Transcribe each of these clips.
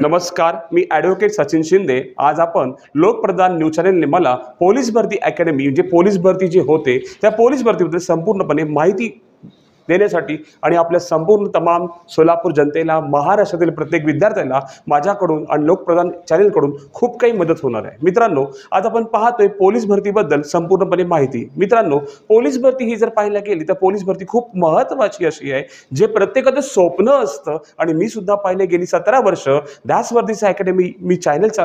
नमस्कार, मी ॲडव्होकेट सचिन शिंदे। आज आपण लोकप्रधान न्यूज चॅनलने मला पोलीस भरती अकॅडमी म्हणजे पोलीस भरती जे होते त्या पोलीस भरतीबद्दल संपूर्णपणे माहिती देण्यासाठी आणि आपल्या संपूर्ण तमाम सोलापूर जनतेला, महाराष्ट्रातील प्रत्येक विद्यार्थ्याला माझ्याकडून आणि लोकप्रधान चॅनलकडून खूप काही मदत होणार आहे। मित्रांनो, आज आपण पाहतोय पोलीस भरतीबद्दल संपूर्णपणे माहिती। मित्रांनो, पोलीस भरती ही जर पाहायला गेली तर पोलीस भरती खूप महत्त्वाची अशी आहे जे प्रत्येकाचं स्वप्न असतं आणि मी सुद्धा पाहिले गेली 17 वर्ष ध्यास वर्दीचा अकॅडमी मी चॅनलचा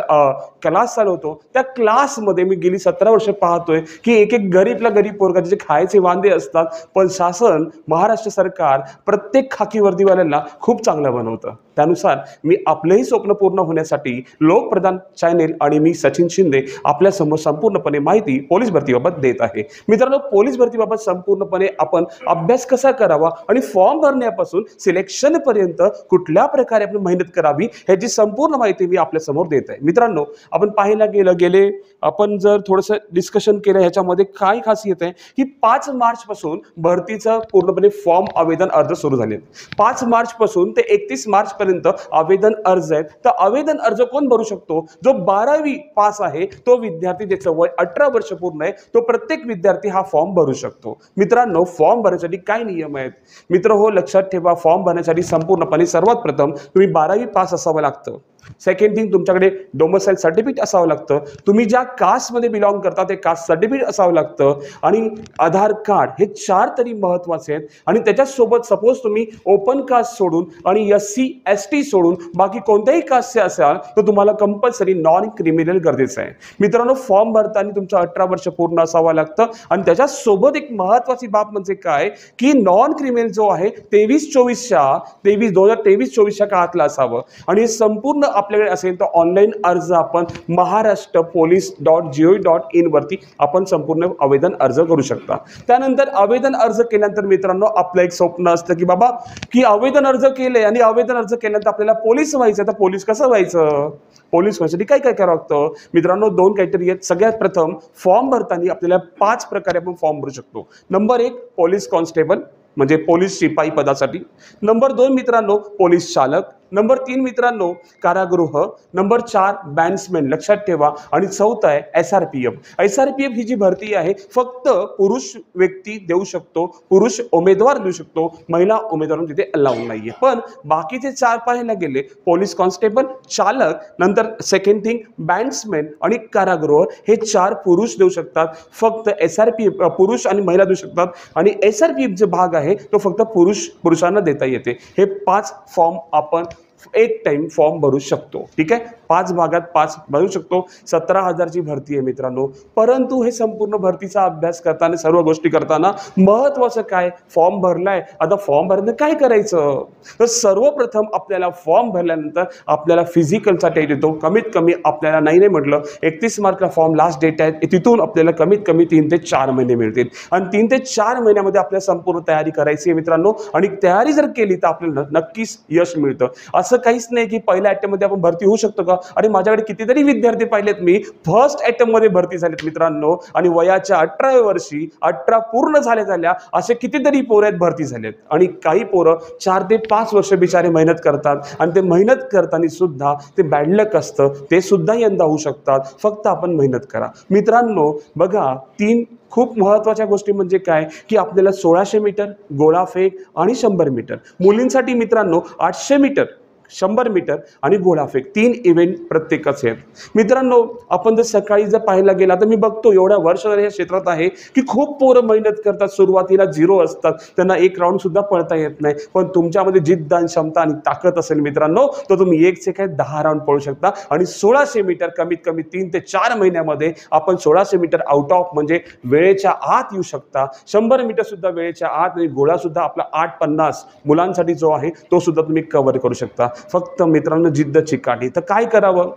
क्लास चालवतो। त्या क्लासमध्ये मी गेली 17 वर्ष पाहतोय की एक एक गरीबला गरीब पोरगा जे खायचे वांदे असतात, पण शासन महाराष्ट्र सरकार प्रत्येक खाकी वर्दीवाल्यांना खूप चांगलं बनवतं। त्यानुसार मी आपलेही स्वप्न पूर्ण होण्यासाठी लोकप्रधान चॅनल आणि मी सचिन शिंदे आपल्या समोर संपूर्णपणे माहिती पोलीस भरतीबाबत देत आहे। मित्रांनो, पोलीस भरतीबाबत संपूर्णपणे आपण अभ्यास कसा करावा आणि फॉर्म भरण्यापासून सिलेक्शन पर्यंत कुठल्या प्रकारे आपण मेहनत करावी ह्याची संपूर्ण माहिती मी आपल्या समोर देत आहे। मित्रांनो, आपण पाहायला गेले आपण जर थोडंसं डिस्कशन केलं ह्याच्यामध्ये काय खासियत आहे की 5 मार्च पासून भरतीचं पूर्णपणे फॉर्म आवेदन अर्ज सुरू झाले। 5 मार्च पासून ते 31 मार्च पर्यंत आवेदन अर्ज आहेत। तर आवेदन अर्ज कोण भरू शकतो? जो 12वी पास आहे तो विद्यार्थी, ज्याचं वय 18 वर्ष पूर्ण आहे, तो प्रत्येक विद्यार्थी हा फॉर्म भरू शकतो। मित्रांनो, फॉर्म भरण्यासाठी काय नियम आहेत? मित्र हो, लक्षात ठेवा, फॉर्म भरण्यासाठी संपूर्णपणे सर्वात प्रथम तुम्ही 12वी पास असावं लागतं। सेकंड थिंग, तुमच्याकडे डोमिसाइल सर्टिफिकेट असावं लागतं। तुम्ही ज्या कास्टमध्ये बिलॉंग करता ते कास्ट सर्टिफिकेट असावं लागतं आणि आधार कार्ड, हे 4 तरी महत्त्वाचे आहेत। आणि त्याच्यासोबत सपोज तुम्ही ओपन कास्ट सोडून आणि SC ST सोडून बाकी कोणत्याही कास्टचे असाल तर तुम्हाला कंपल्सरी नॉन क्रिमिनल गरजेचं आहे। मित्रांनो, फॉर्म भरताना तुमचं 18 वर्ष पूर्ण असावं लागतं आणि त्याच्यासोबत एक महत्त्वाची बाब म्हणजे काय की नॉन क्रिमिनल जो आहे 2023-24च्या काळातला असावं। आणि हे संपूर्ण आपल्याकडे असेल तर ऑनलाईन अर्ज आपण maharashtrapolice.gov.in वरती आपण संपूर्ण आवेदन अर्ज करू शकता। त्यानंतर आवेदन अर्ज केल्यानंतर मित्रांनो, आपलं एक स्वप्न असतं की बाबा की आवेदन अर्ज केले आणि आवेदन अर्ज केल्यानंतर आपल्याला पोलीस व्हायचं। तर पोलीस कसं व्हायचं? पोलीस व्हायसाठी काय काय करावं लागतं? मित्रांनो, 2 क्रायटेरिया आहेत। सगळ्यात प्रथम, फॉर्म भरताना आपल्याला 5 प्रकारे आपण फॉर्म भरू शकतो। नंबर 1, पोलीस कॉन्स्टेबल म्हणजे पोलीस शिपाई पदासाठी। नंबर 2 मित्रांनो, पोलीस चालक। नंबर 3 मित्रांनो, कारागृह। नंबर 4 बॅट्समॅन, लक्षात ठेवा। आणि 4था आहे SRPF। SRPF ही जी भरती आहे फक्त पुरुष व्यक्ती देऊ शकतो, पुरुष उमेदवार देऊ शकतो, महिला उमेदवार तिथे अलाउड नाहीये। पण बाकीचे 4 पाहायला गेले, पोलीस कॉन्स्टेबल, चालक, नंतर सेकंड थिंग बॅट्समॅन आणि कारागृह, हे 4 पुरुष देऊ शकतात। फक्त SRPF पुरुष आणि महिला देऊ शकतात आणि SRPF जो भाग आहे तो फक्त पुरुषांना देता येते। हे 5 फॉर्म आपण एक टाइम फॉर्म भरू शकतो। ठीक आहे, 5 भागात 5 भरू शकतो। 17,000 ची भरती आहे मित्रांनो। परंतु हे संपूर्ण भरतीचा अभ्यास करताना, सर्व गोष्टी करताना महत्त्वाचं काय? फॉर्म भरलाय, आता फॉर्म भरलं काय करायचं? तर सर्वप्रथम आपल्याला फॉर्म भरल्यानंतर आपल्याला फिजिकलचा टेस्ट येतो। कमीत कमी आपल्याला नाही म्हटलं 31 मार्चला फॉर्म लास्ट डेट आहे, तिथून आपल्याला कमीत कमी 3 ते 4 महिने मिळतील आणि 3 ते 4 महिन्यामध्ये आपल्याला संपूर्ण तयारी करायची आहे मित्रांनो। आणि तयारी जर केली तर आपल्याला नक्कीच यश मिळतं। असं काहीच नाही की पहिल्या अटेम्प्ट मध्ये आपण भरती होऊ शकतो का? आणि माझ्याकडे कितीतरी विद्यार्थी पाहिलेत मी, फर्स्ट अटेम्प्ट मध्ये भरती झालेत मित्रांनो आणि वयाच्या 18व्या वर्षी 18 पूर्ण झाल्या असे कितीतरी पोरं आहेत भरती झालेत। आणि काही पोरं 4 ते 5 वर्ष बिचारे मेहनत करतात आणि ते मेहनत करताना सुद्धा ते बॅड लक असतं, ते सुद्धा यंदा होऊ शकतात। फक्त आपण मेहनत करा मित्रांनो। बघा, 3 खूप महत्त्वाच्या गोष्टी म्हणजे काय की आपल्याला 1600 मीटर, गोळाफेक आणि 100 मीटर। मुलींसाठी मित्रांनो 800 मीटर, 100 मीटर आणि गोळाफेक, 3 इव्हेंट प्रत्येकाचे आहेत। मित्रांनो, आपण जर सकाळी जर पाहायला गेला तर मी बघतो एवढ्या वर्ष या क्षेत्रात आहे की खूप पोरं मेहनत करतात, सुरुवातीला 0 असतात, त्यांना 1 राऊंड सुद्धा पळता येत नाही। पण तुमच्यामध्ये जिद्द आणि क्षमता आणि ताकद असेल मित्रांनो, तर तुम्ही 1 चे काय 10 राऊंड पळू शकता। आणि 1600 मीटर कमीत कमी 3 ते 4 महिन्यामध्ये आपण 1600 मीटर आउट ऑफ म्हणजे वेळेच्या आत येऊ शकता। 100 मीटर सुद्धा वेळेच्या आत आणि गोळा सुद्धा आपला 8:50 मुलांसाठी जो आहे तो सुद्धा तुम्ही कव्हर करू शकता। फक्त मित्रांनो जिद्द चिकाटी। तर काय करावं?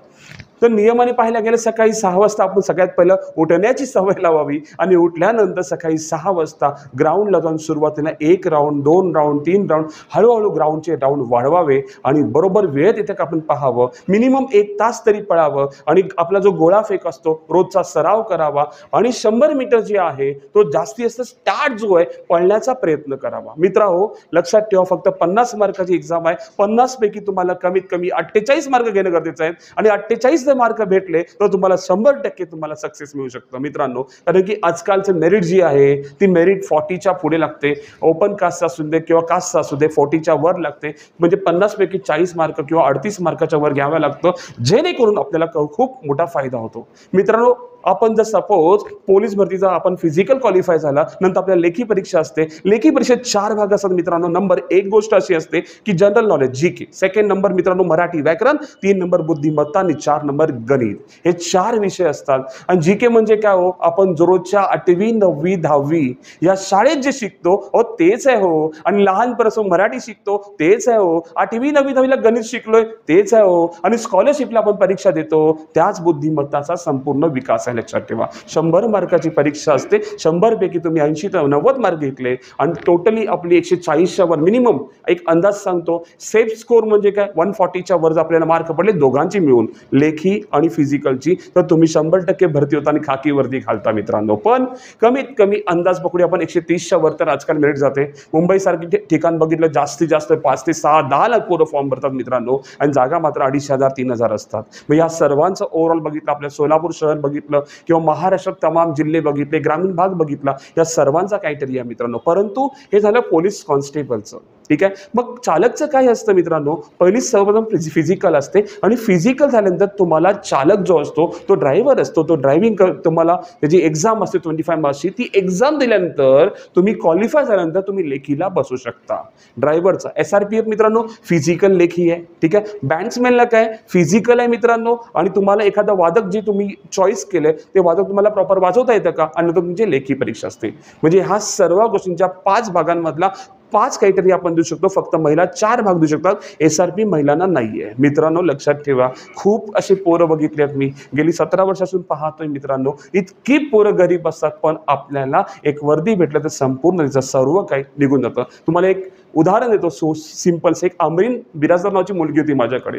तर नियमाने पाहायला गेलं सकाळी 6 वाजता आपण सगळ्यात पहिलं उठण्याची सवय लावावी आणि उठल्यानंतर सकाळी 6 वाजता ग्राउंडला जाऊन सुरुवातीला 1 राऊंड, 2 राऊंड, 3 राऊंड हळूहळू ग्राउंडचे राऊंड वाढवावे आणि बरोबर वेळेत येते का आपण पाहावं. मिनिमम 1 तास तरी पळावं आणि आपला जो गोळाफेक असतो रोजचा सराव करावा आणि 100 मीटर जे आहे तो जास्तीत जास्त स्टार्ट जो आहे पळण्याचा प्रयत्न करावा. मित्रांनो लक्षात ठेवा, फक्त 50 मार्काची एक्झाम आहे. 50 पैकी तुम्हाला कमीत कमी 48 मार्क घेणं गरजेचं आहे आणि 48 जर मार्क भेटले तर तुम्हाला 100% तुम्हाला सक्सेस मिळू शकतं मित्रांनो. कारण की आजकालचं मेरिट जी आहे ती मेरिट 40च्या पुढे लागते. ओपन कास्ट असू दे किंवा कास्ट असू दे 40च्या वर लागते. म्हणजे 50 पैकी 40 मार्क किंवा 38 मार्काच्या वर घ्यावं लागतं, जेणेकरून आपल्याला खूप मोठा फायदा होतो. मित्रांनो आपण जर सपोज पोलीस भरतीचा आपण फिजिकल क्वालिफाय झाला, नंतर आपल्याला लेखी परीक्षा असते. लेखी परीक्षेत 4 भाग असतात मित्रांनो. नंबर 1 गोष्ट अशी असते की general knowledge GK, second number मित्रांनो मराठी व्याकरण, 3 नंबर बुद्धिमत्ता आणि 4 नंबर गणित. हे 4 विषय असतात. आणि जीके म्हणजे काय हो, आपण रोजच्या 8वी 9वी 10वी या शाळेत जे शिकतो हो तेच आहे हो. आणि लहानपणापासून मराठी शिकतो तेच आहे हो. 8वी 9वी 10वीला गणित शिकलोय तेच आहे हो. आणि स्कॉलरशिपला आपण परीक्षा देतो त्याच बुद्धिमत्ताचा संपूर्ण विकास आहे. लक्षात ठेवा, 100 मार्काची परीक्षा असते. 100 पैकी तुम्ही 80 ते 90 मार्क घेतले आणि टोटली आपली 140च्या वर मिनिमम एक अंदाज सांगतो. सेफ स्कोर म्हणजे काय, 140च्या वर जर आपल्याला मार्क पडले दोघांची मिळून लेखी आणि फिजिकलची, तर तुम्ही 100% भरती होता आणि खाकी वर्दी घालता मित्रांनो. पण कमीत कमी अंदाज पकडू आपण 130च्या वर तर आजकाल मेरिट जाते. मुंबई सारखी ठिकाण बघितलं जास्तीत जास्त 5 ते 6 10 लाख पोरं फॉर्म भरतात मित्रांनो आणि जागा मात्र 2,500 3,000 असतात. मग या सर्वांचं ओव्हरऑल बघितलं, आपल्या सोलापूर शहर बघितलं किंवा महाराष्ट्रात तमाम जिल्हे बघितले, ग्रामीण भाग बघितला, या सर्वांचा क्रायटेरिया मित्रांनो. परंतु हे झालं पोलीस कॉन्स्टेबलचं. ठीक आहे, मग चालकचं काय असतं मित्रांनो, पहिली सर्वप्रथम फिजिकल असते आणि फिजिकल झाल्यानंतर तुम्हाला चालक जो असतो तो ड्रायव्हर असतो. तो ड्रायव्हिंग तुम्हाला त्याची एक्झाम असते 25 मार्क्सची. ती एक्झाम दिल्यानंतर तुम्ही क्वालिफाय झाल्यानंतर तुम्ही लेखीला बसू शकता. ड्रायव्हरचा SRPF मित्रांनो फिजिकल लेखी आहे. ठीक आहे, बँड्समॅनला काय फिजिकल आहे मित्रांनो. आणि तुम्हाला एखादा वादक जे तुम्ही चॉईस केले ते वादक तुम्हाला प्रॉपर वाजवता येतं का, आणि तो तुमची लेखी परीक्षा असते. म्हणजे ह्या सर्व गोष्टींच्या 5 भागांमधला 5 क्रायटेरिया आपण देऊ शकतो. फक्त महिला 4 भाग देऊ शकतात. SRP महिलांना नाहीये मित्रांनो. लक्षात ठेवा, खूप असे पोरं बघितले आहेत मी, गेली 17 वर्षापासून पाहतोय मित्रांनो. इतकी पोरं गरीब असतात पण आपल्याला एक वर्दी भेटलं तर संपूर्ण तिचं सर्व काही निघून जातं. तुम्हाला एक उदाहरण देतो सिंपल. एक अमरीन बिराजदार नावाची मुलगी होती माझ्याकडे.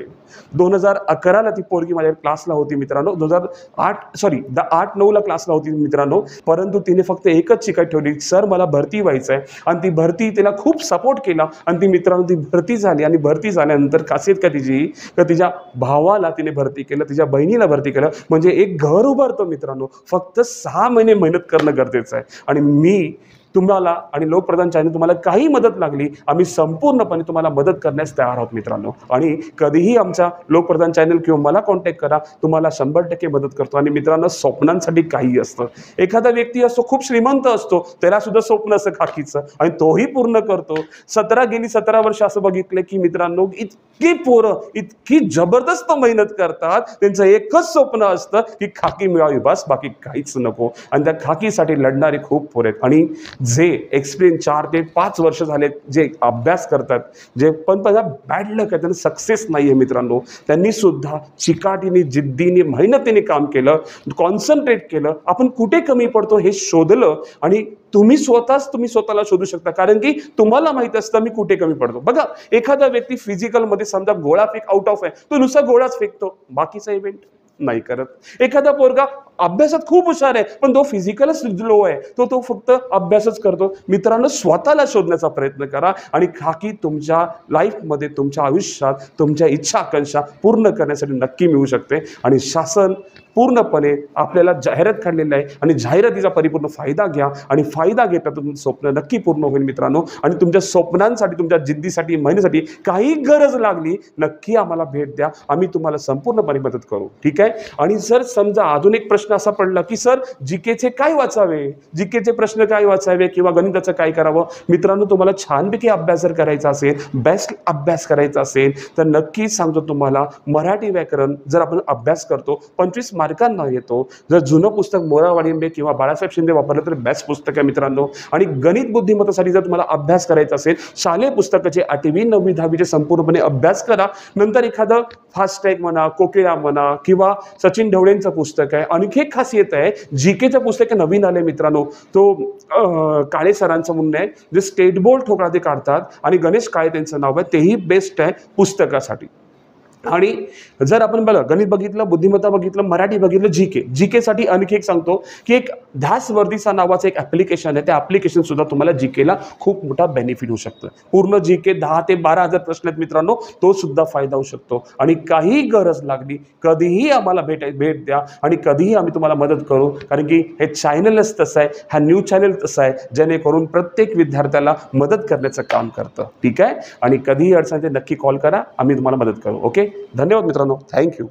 2011ला ती पोरगी माझ्या क्लासला होती मित्रांनो. 8-9ला क्लासला होती मित्रांनो. परंतु तिने फक्त एकच शिकायत ठेवली, सर मला भरती व्हायचं आहे. आणि ती भरती तिला खूप सपोर्ट केला आणि ती मित्रांनो ती भरती झाली. आणि भरती झाल्यानंतर खासियत का तिची, का तिच्या भावाला तिने भरती केलं, तिच्या बहिणीला भरती केलं. म्हणजे एक घर उभारतो मित्रांनो. फक्त 6 महिने मेहनत करणं गरजेचं आहे. आणि मी तुम्हाला आणि लोकप्रधान चॅनल तुम्हाला काही मदत लागली, आम्ही संपूर्णपणे तुम्हाला मदत करण्यास तयार आहोत मित्रांनो. आणि कधीही आमचा लोकप्रधान चॅनल किंवा मला कॉन्टॅक्ट करा, तुम्हाला 100% मदत करतो. आणि मित्रांनो स्वप्नांसाठी काही असतं. एखादा व्यक्ती असतो खूप श्रीमंत असतो, त्याला सुद्धा स्वप्न असतं खाकीचं आणि तोही पूर्ण करतो. गेली 17 वर्ष असं बघितलं की मित्रांनो इतकी पोरं इतकी जबरदस्त मेहनत करतात, त्यांचं एकच स्वप्न असतं की खाकी मिळावी, बस बाकी काहीच नको. आणि त्या खाकीसाठी लढणारे खूप पोरं आहेत. आणि जे एक्सपिरियन्स 4 ते 5 वर्ष झाले जे अभ्यास करतात, जे पण बॅड लक आहे, त्यांना सक्सेस नाहीये मित्रांनो. त्यांनी सुद्धा चिकाटीने जिद्दीने मेहनतीने काम केलं, कॉन्सन्ट्रेट केलं. आपण कुठे कमी पडतो हे शोधलं आणि तुम्ही स्वतःला शोधू शकता. कारण की तुम्हाला माहित असतं मी कुठे कमी पडतो. बघा, एखादा व्यक्ती फिजिकल मध्ये समजा गोळा फेक आउट ऑफ आहे, तो नुसता गोळाच फेकतो, बाकीचा इव्हेंट नाही करत. एखादा पोरगा अभ्यासात खूप हुशार आहे पण तो फिजिकलच लो आहे, तो फक्त अभ्यासच करतो. मित्रांनो स्वतःला शोधण्याचा प्रयत्न करा आणि खाकी तुमच्या लाईफमध्ये, तुमच्या आयुष्यात तुमच्या इच्छा आकांक्षा पूर्ण करण्यासाठी नक्की मिळू शकते. आणि शासन पूर्णपणे आपल्याला जाहिरात काढलेली आहे आणि जाहिरातीचा परिपूर्ण फायदा घ्या आणि फायदा घेता तुमचं स्वप्न नक्की पूर्ण होईल मित्रांनो. आणि तुमच्या स्वप्नांसाठी, तुमच्या जिद्दीसाठी, मेहनतीसाठी काही गरज लागली नक्की आम्हाला भेट द्या, आम्ही तुम्हाला संपूर्णपणे मदत करू. ठीक आहे. आणि जर समजा अजून एक प्रश्न असा पडला की सर जीकेचे काय वाचावे, जीकेचे प्रश्न काय वाचावे किंवा गणिताचं काय करावं, मित्रांनो तुम्हाला छानपैकी अभ्यास जर करायचा असेल, बेस्ट अभ्यास करायचा असेल तर नक्कीच सांगतो तुम्हाला मराठी व्याकरण जर आपण अभ्यास करतो 25 मार्क मार्कांना येतो. जर जुनं पुस्तक मोरा वाडिंबे किंवा बाळासाहेब शिंदे वापरलं तर बेस्ट पुस्तक आहे मित्रांनो. आणि गणित बुद्धिमत्तेसाठी जर तुम्हाला अभ्यास करायचा असेल, शालेय पुस्तकाचे 8वी 9वी 10वीचे संपूर्णपणे अभ्यास करा. नंतर एखादं फास्टॅग म्हणा, कोकिळा म्हणा किंवा सचिन ढवळेंचं पुस्तक आहे. आणखी एक खासियत आहे, जीकेचं पुस्तक नवीन आलंय मित्रांनो, तो काळे सरांचं म्हणणं आहे, जे स्टेट बोर्ड ठोकळा ते काढतात आणि गणेश काळे त्यांचं नाव आहे, तेही बेस्ट आहे पुस्तकासाठी. आणि जर आपण बघा गणित बघितलं, बुद्धिमत्ता बघितलं, मराठी बघितलं, जीकेसाठी आणखी एक सांगतो की एक ध्यास वर्दीचा नावाचं एक ऍप्लिकेशन आहे. त्या ऍप्लिकेशन सुद्धा तुम्हाला जीकेला खूप मोठा बेनिफिट होऊ शकतं. पूर्ण जीके 10 ते 12,000 प्रश्न आहेत मित्रांनो, तो सुद्धा फायदा होऊ शकतो. आणि काही गरज लागली कधीही आम्हाला भेट द्या आणि कधीही आम्ही तुम्हाला मदत करू, कारण की हे चॅनलच तसं आहे, हा न्यूज चॅनल तसं आहे, जेणेकरून प्रत्येक विद्यार्थ्याला मदत करण्याचं काम करतं. ठीक आहे. आणि कधीही अडचण नक्की कॉल करा, आम्ही तुम्हाला मदत करू. ओके, धन्यवाद मित्रांनो, थँक्यू.